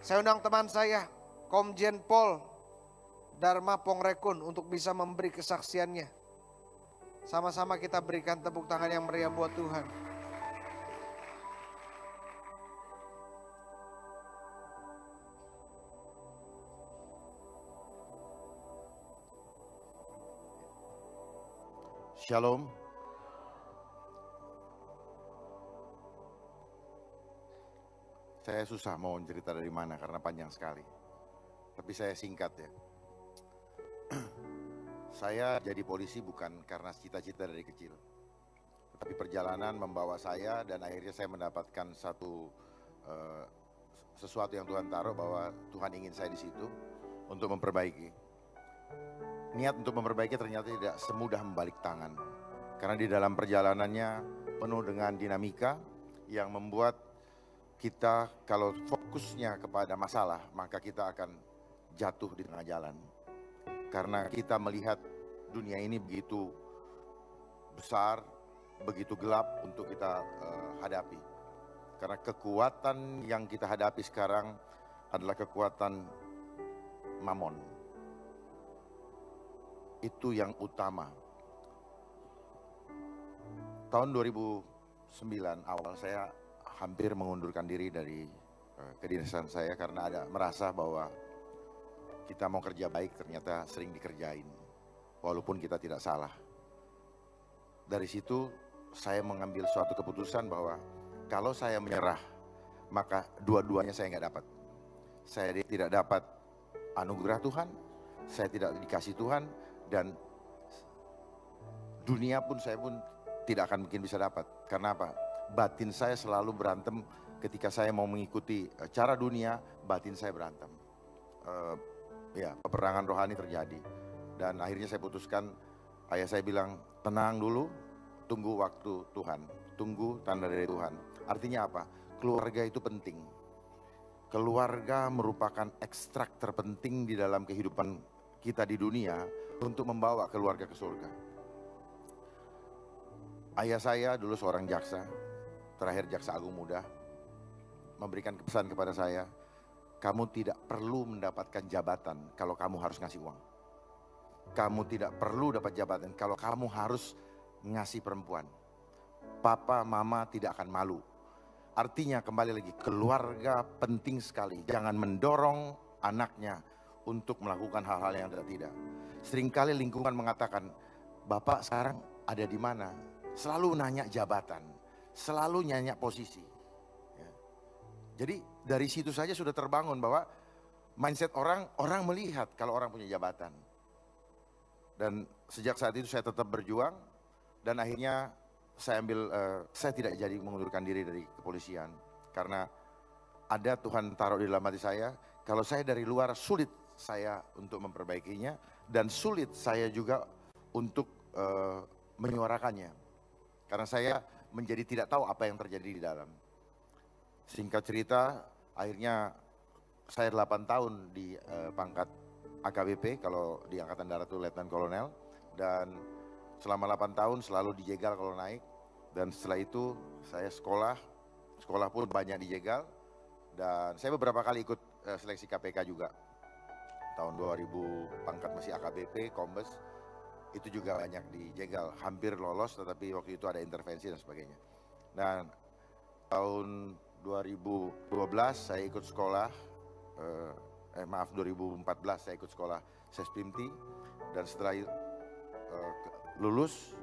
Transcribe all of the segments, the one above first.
Saya undang teman saya, Komjen Pol Dharma Pongrekun, untuk bisa memberi kesaksiannya. Sama-sama kita berikan tepuk tangan yang meriah buat Tuhan. Shalom. Saya susah mau cerita dari mana karena panjang sekali. Tapi saya singkat ya. Saya jadi polisi bukan karena cita-cita dari kecil. Tetapi perjalanan membawa saya dan akhirnya saya mendapatkan sesuatu yang Tuhan taruh bahwa Tuhan ingin saya di situ untuk memperbaiki. Niat untuk memperbaiki ternyata tidak semudah membalik tangan. Karena di dalam perjalanannya penuh dengan dinamika yang membuat kita kalau fokusnya kepada masalah, maka kita akan jatuh di tengah jalan. Karena kita melihat dunia ini begitu besar, begitu gelap untuk kita hadapi. Karena kekuatan yang kita hadapi sekarang adalah kekuatan mamon. Itu yang utama. Tahun 2009 awal saya hampir mengundurkan diri dari kedinasan saya karena merasa bahwa kita mau kerja baik ternyata sering dikerjain walaupun kita tidak salah. Dari situ saya mengambil suatu keputusan bahwa kalau saya menyerah maka dua-duanya saya nggak dapat. Saya tidak dapat anugerah Tuhan, saya tidak dikasih Tuhan, dan dunia pun saya pun tidak akan mungkin bisa dapat. Karena apa? Batin saya selalu berantem ketika saya mau mengikuti cara dunia, batin saya berantem. Peperangan rohani terjadi. Dan akhirnya saya putuskan, ayah saya bilang, tenang dulu, tunggu waktu Tuhan, tunggu tanda dari Tuhan. Artinya apa? Keluarga itu penting. Keluarga merupakan ekstrak terpenting di dalam kehidupan kita di dunia untuk membawa keluarga ke surga. Ayah saya dulu seorang jaksa, terakhir jaksa agung muda, memberikan pesan kepada saya, kamu tidak perlu mendapatkan jabatan kalau kamu harus ngasih uang. Kamu tidak perlu dapat jabatan kalau kamu harus ngasih perempuan. Papa, mama tidak akan malu. Artinya kembali lagi, keluarga penting sekali. Jangan mendorong anaknya untuk melakukan hal-hal yang tidak. Seringkali lingkungan mengatakan, Bapak sekarang ada di mana? Selalu nanya jabatan, selalu nanya posisi. Ya. Jadi dari situ saja sudah terbangun bahwa mindset orang melihat kalau orang punya jabatan. Dan sejak saat itu saya tetap berjuang dan akhirnya saya tidak jadi mengundurkan diri dari kepolisian. Karena ada Tuhan taruh di dalam hati saya, kalau saya dari luar sulit saya untuk memperbaikinya dan sulit saya juga untuk menyuarakannya. Karena saya menjadi tidak tahu apa yang terjadi di dalam. Singkat cerita, akhirnya saya 8 tahun di pangkat AKBP, kalau di Angkatan Darat itu Letnan Kolonel. Dan selama 8 tahun selalu dijegal kalau naik. Dan setelah itu saya sekolah pun banyak dijegal. Dan saya beberapa kali ikut seleksi KPK juga. Tahun 2000 pangkat masih AKBP, Kombes. Itu juga banyak dijegal, hampir lolos tetapi waktu itu ada intervensi dan sebagainya. Dan tahun 2012 saya ikut sekolah, 2014 saya ikut sekolah Sespimti. Dan setelah lulus,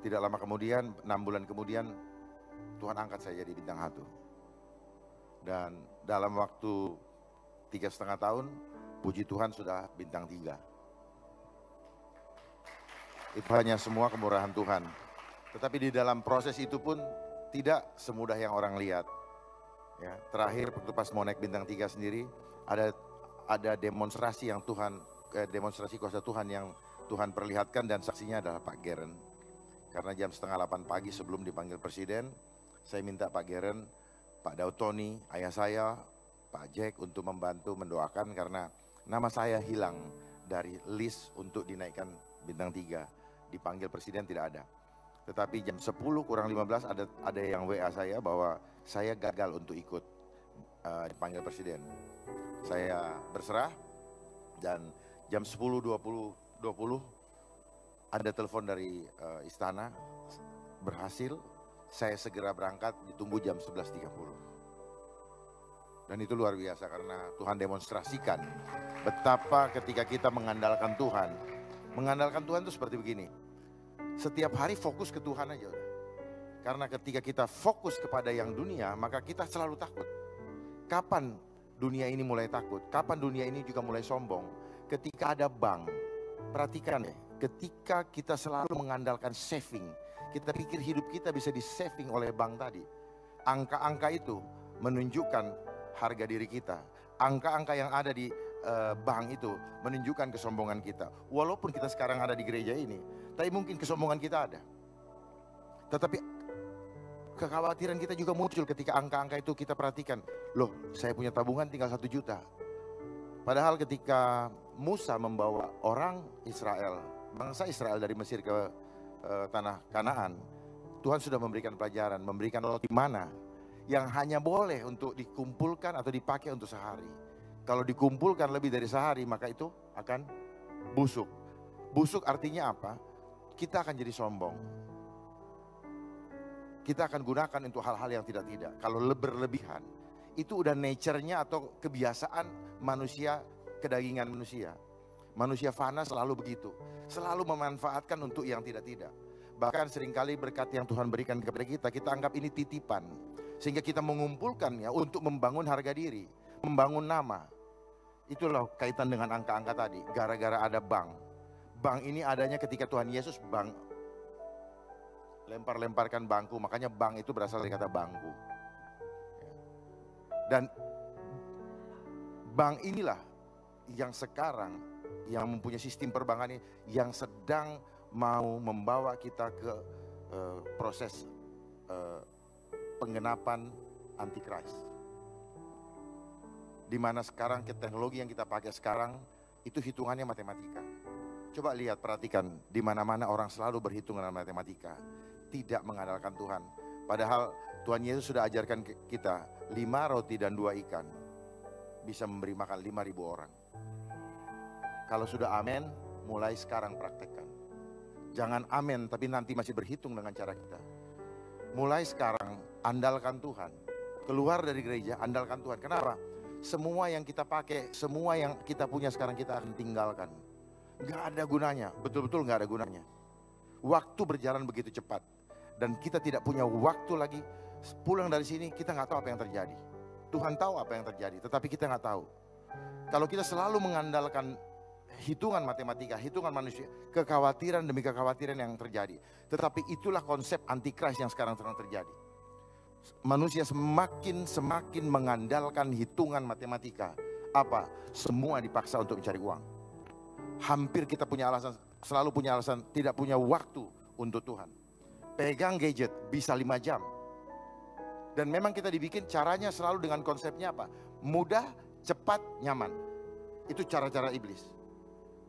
tidak lama kemudian, 6 bulan kemudian Tuhan angkat saya jadi bintang 1. Dan dalam waktu 3,5 tahun, puji Tuhan sudah bintang 3. Itu hanya semua kemurahan Tuhan. Tetapi di dalam proses itu pun tidak semudah yang orang lihat. Ya, terakhir waktu pas mau naik bintang 3 sendiri, ada demonstrasi yang demonstrasi kuasa Tuhan yang Tuhan perlihatkan dan saksinya adalah Pak Geren. Karena jam 7:30 pagi sebelum dipanggil Presiden, saya minta Pak Geren, Pak Daud Tony, ayah saya, Pak Jack untuk membantu mendoakan karena nama saya hilang dari list untuk dinaikkan bintang 3. Dipanggil Presiden tidak ada. Tetapi jam 10 kurang 15 ada yang WA saya bahwa saya gagal untuk ikut dipanggil presiden. Saya berserah dan jam 10.20 ada telepon dari istana, berhasil. Saya segera berangkat, ditunggu jam 11.30. Dan itu luar biasa karena Tuhan demonstrasikan betapa ketika kita mengandalkan Tuhan. Mengandalkan Tuhan itu seperti begini. Setiap hari fokus ke Tuhan aja udah. Karena ketika kita fokus kepada yang dunia, maka kita selalu takut. Kapan dunia ini mulai takut? Kapan dunia ini juga mulai sombong? Ketika ada bank. Perhatikan ya, ketika kita selalu mengandalkan saving, kita pikir hidup kita bisa di-saving oleh bank tadi. Angka-angka itu menunjukkan harga diri kita. Angka-angka yang ada di bank itu menunjukkan kesombongan kita. Walaupun kita sekarang ada di gereja ini, tapi mungkin kesombongan kita ada. Tetapi kekhawatiran kita juga muncul ketika angka-angka itu kita perhatikan. Loh, saya punya tabungan tinggal 1 juta. Padahal ketika Musa membawa orang Israel, bangsa Israel dari Mesir ke tanah Kanaan, Tuhan sudah memberikan pelajaran, memberikan roti mana yang hanya boleh untuk dikumpulkan atau dipakai untuk sehari. Kalau dikumpulkan lebih dari sehari, maka itu akan busuk. Busuk artinya apa? Kita akan jadi sombong. Kita akan gunakan untuk hal-hal yang tidak-tidak. Kalau berlebihan, itu udah nature-nya atau kebiasaan manusia, kedagingan manusia. Manusia fana selalu begitu. Selalu memanfaatkan untuk yang tidak-tidak. Bahkan seringkali berkat yang Tuhan berikan kepada kita, kita anggap ini titipan. Sehingga kita mengumpulkannya untuk membangun harga diri, membangun nama. Itulah kaitan dengan angka-angka tadi. Gara-gara ada bank. Bank ini adanya ketika Tuhan Yesus lempar-lemparkan bangku. Makanya bank itu berasal dari kata bangku. Dan bank inilah yang sekarang yang mempunyai sistem perbankan ini yang sedang mau membawa kita ke proses penggenapan antikris. Di mana sekarang teknologi yang kita pakai sekarang itu hitungannya matematika. Coba lihat, perhatikan, di mana-mana orang selalu berhitung dengan matematika, tidak mengandalkan Tuhan. Padahal Tuhan Yesus sudah ajarkan kita 5 roti dan 2 ikan bisa memberi makan 5.000 orang. Kalau sudah amin, mulai sekarang praktekkan. Jangan amin tapi nanti masih berhitung dengan cara kita. Mulai sekarang andalkan Tuhan. Keluar dari gereja, andalkan Tuhan. Kenapa? Semua yang kita pakai, semua yang kita punya sekarang kita akan tinggalkan. Gak ada gunanya, betul-betul gak ada gunanya. Waktu berjalan begitu cepat. Dan kita tidak punya waktu lagi. Pulang dari sini kita gak tahu apa yang terjadi. Tuhan tahu apa yang terjadi, tetapi kita gak tahu. Kalau kita selalu mengandalkan hitungan matematika, hitungan manusia, kekhawatiran demi kekhawatiran yang terjadi. Tetapi itulah konsep antikris yang sekarang sedang terjadi. Manusia semakin mengandalkan hitungan matematika. Apa? Semua dipaksa untuk mencari uang. Hampir kita punya alasan, selalu punya alasan tidak punya waktu untuk Tuhan. Pegang gadget bisa 5 jam. Dan memang kita dibikin caranya selalu dengan konsepnya apa? Mudah, cepat, nyaman. Itu cara-cara iblis.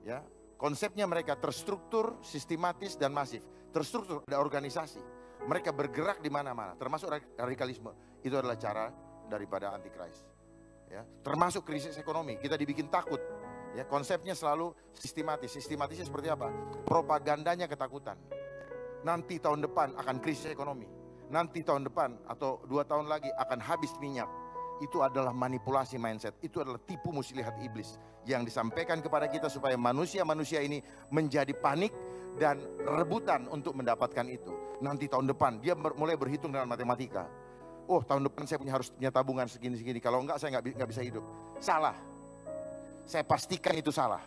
Ya, konsepnya mereka terstruktur, sistematis dan masif. Terstruktur, ada organisasi. Mereka bergerak di mana-mana, termasuk radikalisme. Itu adalah cara daripada antikris. Ya, termasuk krisis ekonomi. Kita dibikin takut. Ya, konsepnya selalu sistematis. Sistematisnya seperti apa? Propagandanya ketakutan. Nanti tahun depan akan krisis ekonomi. Nanti tahun depan atau 2 tahun lagi akan habis minyak. Itu adalah manipulasi mindset. Itu adalah tipu muslihat iblis yang disampaikan kepada kita supaya manusia-manusia ini menjadi panik dan rebutan untuk mendapatkan itu. Nanti tahun depan dia mulai berhitung dengan matematika. Oh, tahun depan saya harus punya tabungan segini-segini. Kalau enggak saya nggak bisa hidup. Salah. Saya pastikan itu salah.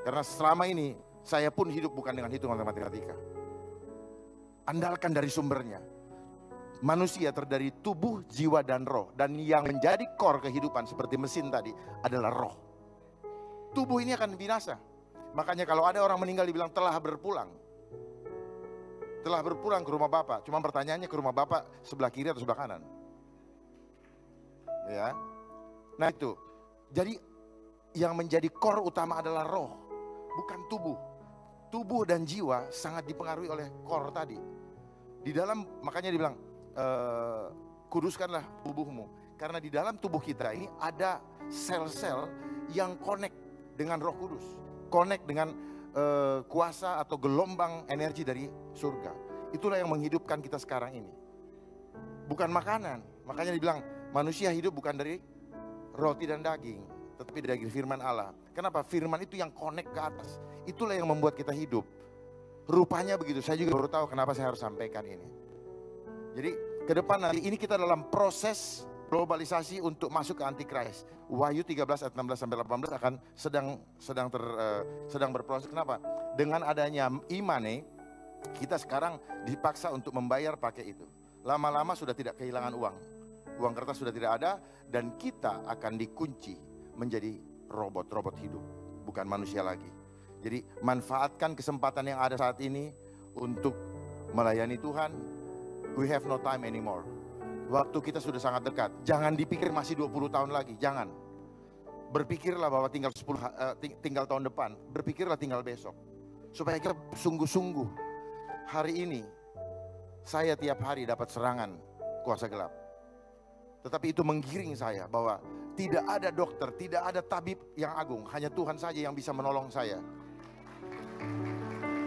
Karena selama ini saya pun hidup bukan dengan hitungan matematika. Andalkan dari sumbernya. Manusia terdiri tubuh, jiwa, dan roh. Dan yang menjadi core kehidupan seperti mesin tadi adalah roh. Tubuh ini akan binasa. Makanya kalau ada orang meninggal dibilang telah berpulang. Telah berpulang ke rumah Bapak. Cuma pertanyaannya ke rumah Bapak sebelah kiri atau sebelah kanan. Ya. Nah itu. Jadi yang menjadi core utama adalah roh. Bukan tubuh. Tubuh dan jiwa sangat dipengaruhi oleh core tadi. Di dalam, makanya dibilang, kuduskanlah tubuhmu. Karena di dalam tubuh kita ini ada sel-sel yang connect dengan Roh Kudus. Connect dengan kuasa atau gelombang energi dari surga. Itulah yang menghidupkan kita sekarang ini. Bukan makanan. Makanya dibilang manusia hidup bukan dari roti dan daging, tetapi dari firman Allah. Kenapa? Firman itu yang connect ke atas. Itulah yang membuat kita hidup. Rupanya begitu. Saya juga baru tahu kenapa saya harus sampaikan ini. Jadi ke depan nanti ini kita dalam proses globalisasi untuk masuk ke Antichrist. Wahyu 13 ayat 16 sampai 18 akan sedang berproses. Kenapa? Dengan adanya imane, kita sekarang dipaksa untuk membayar pakai itu. Lama-lama sudah tidak kehilangan uang. Uang kertas sudah tidak ada dan kita akan dikunci menjadi robot hidup, bukan manusia lagi. Jadi manfaatkan kesempatan yang ada saat ini untuk melayani Tuhan. We have no time anymore. Waktu kita sudah sangat dekat. Jangan dipikir masih 20 tahun lagi, jangan. Berpikirlah bahwa tinggal tahun depan, berpikirlah tinggal besok. Supaya kita sungguh-sungguh. Hari ini saya tiap hari dapat serangan kuasa gelap. Tetapi itu menggiring saya bahwa tidak ada dokter, tidak ada tabib yang agung, hanya Tuhan saja yang bisa menolong saya.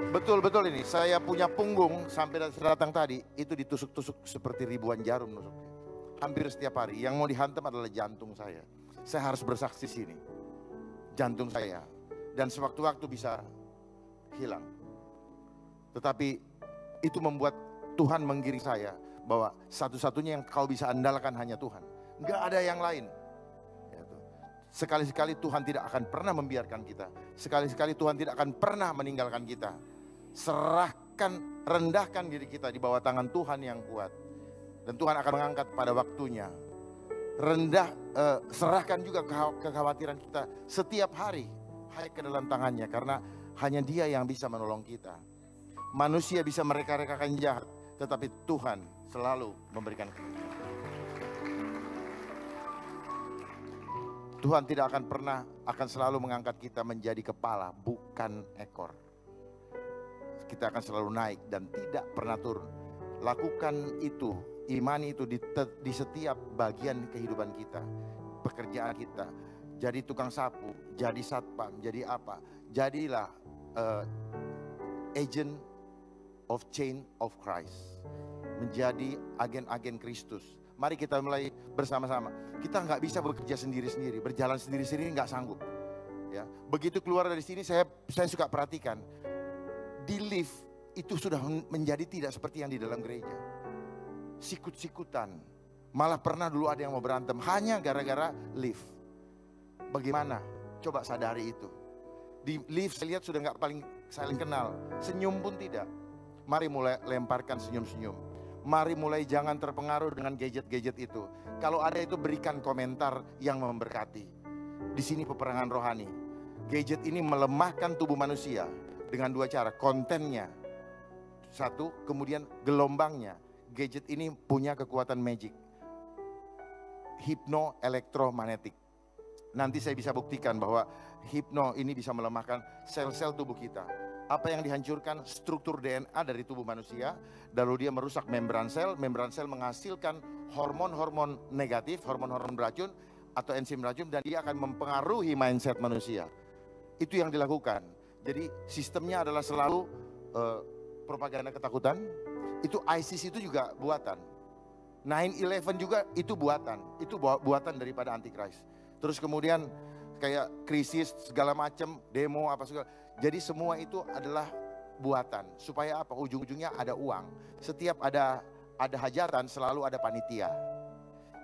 Betul-betul ini, saya punya punggung sampai datang tadi, itu ditusuk-tusuk seperti ribuan jarum nusuknya. Hampir setiap hari, yang mau dihantam adalah jantung saya. Saya harus bersaksi sini, jantung saya. Dan sewaktu-waktu bisa hilang. Tetapi itu membuat Tuhan menggiring saya, bahwa satu-satunya yang kau bisa andalkan hanya Tuhan. Enggak ada yang lain. Sekali-sekali Tuhan tidak akan pernah membiarkan kita. Sekali-sekali Tuhan tidak akan pernah meninggalkan kita. Serahkan, rendahkan diri kita di bawah tangan Tuhan yang kuat. Dan Tuhan akan mengangkat pada waktunya. Serahkan juga kekhawatiran kita setiap hari. Hai ke dalam tangannya, karena hanya Dia yang bisa menolong kita. Manusia bisa mereka-rekakan jahat, tetapi Tuhan selalu memberikan kebenaran. Tuhan tidak akan pernah, akan selalu mengangkat kita menjadi kepala, bukan ekor. Kita akan selalu naik dan tidak pernah turun. Lakukan itu, imani itu di setiap bagian kehidupan kita. Pekerjaan kita, jadi tukang sapu, jadi satpam, jadi apa. Jadilah agent of change of Christ. Menjadi agen-agen Kristus. Mari kita mulai bersama-sama. Kita nggak bisa bekerja sendiri-sendiri, berjalan sendiri-sendiri nggak sanggup. Ya, begitu keluar dari sini saya suka perhatikan. Di lift itu sudah menjadi tidak seperti yang di dalam gereja. Sikut-sikutan. Malah pernah dulu ada yang mau berantem hanya gara-gara lift. Bagaimana? Coba sadari itu. Di lift saya lihat sudah nggak paling saling kenal. Senyum pun tidak. Mari mulai lemparkan senyum-senyum. Mari mulai jangan terpengaruh dengan gadget-gadget itu. Kalau ada itu berikan komentar yang memberkati. Di sini peperangan rohani. Gadget ini melemahkan tubuh manusia dengan dua cara. Kontennya, satu, kemudian gelombangnya. Gadget ini punya kekuatan magic. Hipno elektromagnetik. Nanti saya bisa buktikan bahwa hipno ini bisa melemahkan sel-sel tubuh kita. Apa yang dihancurkan? Struktur DNA dari tubuh manusia. Lalu dia merusak membran sel menghasilkan hormon-hormon negatif, hormon-hormon beracun atau enzim beracun, dan dia akan mempengaruhi mindset manusia. Itu yang dilakukan. Jadi sistemnya adalah selalu propaganda ketakutan. Itu ISIS itu juga buatan. 9/11 juga itu buatan. Itu buatan daripada Antichrist. Terus kemudian kayak krisis segala macam, demo apa segala. Jadi semua itu adalah buatan. Supaya apa? Ujung-ujungnya ada uang. Setiap ada hajatan selalu ada panitia.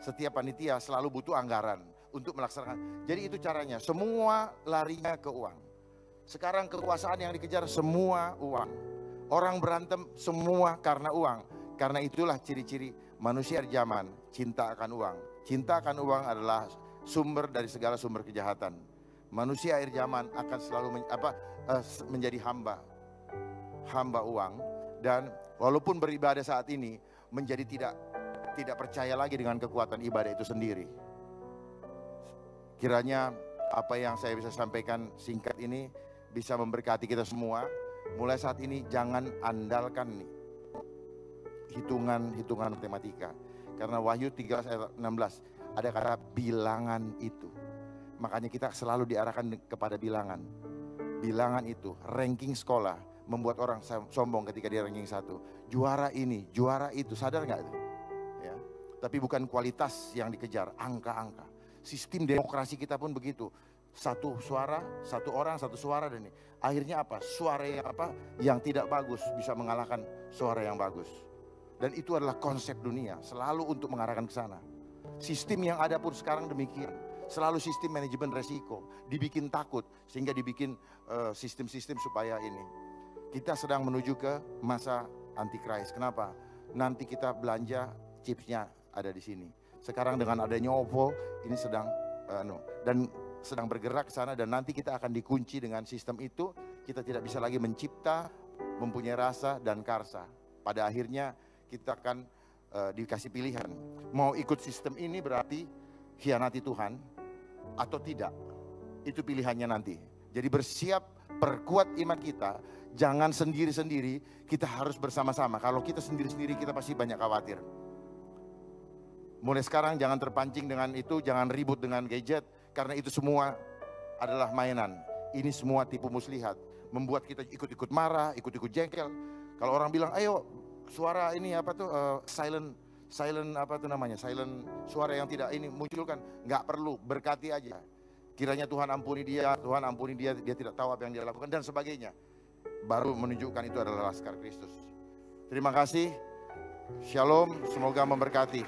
Setiap panitia selalu butuh anggaran untuk melaksanakan. Jadi itu caranya. Semua larinya ke uang. Sekarang kekuasaan yang dikejar semua uang. Orang berantem semua karena uang. Karena itulah ciri-ciri manusia zaman, cinta akan uang. Cinta akan uang adalah sumber dari segala sumber kejahatan. Manusia akhir zaman akan selalu menjadi hamba uang, dan walaupun beribadah saat ini menjadi tidak percaya lagi dengan kekuatan ibadah itu sendiri. Kiranya apa yang saya bisa sampaikan singkat ini bisa memberkati kita semua. Mulai saat ini jangan andalkan hitungan matematika. Karena Wahyu 13 ayat 16 ada kata bilangan itu. Makanya kita selalu diarahkan kepada bilangan. Bilangan itu, ranking sekolah membuat orang sombong ketika dia ranking 1. Juara ini, juara itu, sadar nggak itu? Ya. Tapi bukan kualitas yang dikejar, angka-angka. Sistem demokrasi kita pun begitu. Satu suara, satu orang, satu suara, dan ini. Akhirnya apa? Suara yang tidak bagus bisa mengalahkan suara yang bagus. Dan itu adalah konsep dunia, selalu untuk mengarahkan ke sana. Sistem yang ada pun sekarang demikian. Selalu sistem manajemen resiko, dibikin takut sehingga dibikin sistem-sistem supaya ini. Kita sedang menuju ke masa antikris. Kenapa? Nanti kita belanja chipsnya ada di sini. Sekarang dengan adanya OVO ini sedang sedang bergerak ke sana, dan nanti kita akan dikunci dengan sistem itu. Kita tidak bisa lagi mencipta, mempunyai rasa dan karsa. Pada akhirnya kita akan dikasih pilihan. Mau ikut sistem ini berarti khianati Tuhan atau tidak. Itu pilihannya nanti. Jadi bersiap, perkuat iman kita. Jangan sendiri-sendiri, kita harus bersama-sama. Kalau kita sendiri-sendiri kita pasti banyak khawatir. Mulai sekarang jangan terpancing dengan itu, jangan ribut dengan gadget. Karena itu semua adalah mainan. Ini semua tipu muslihat. Membuat kita ikut-ikut marah, ikut-ikut jengkel. Kalau orang bilang, ayo suara ini silent suara yang tidak ini munculkan. Nggak perlu, berkati aja. Kiranya Tuhan ampuni dia, dia tidak tahu apa yang dia lakukan dan sebagainya. Baru menunjukkan itu adalah Laskar Kristus. Terima kasih. Shalom, semoga memberkati.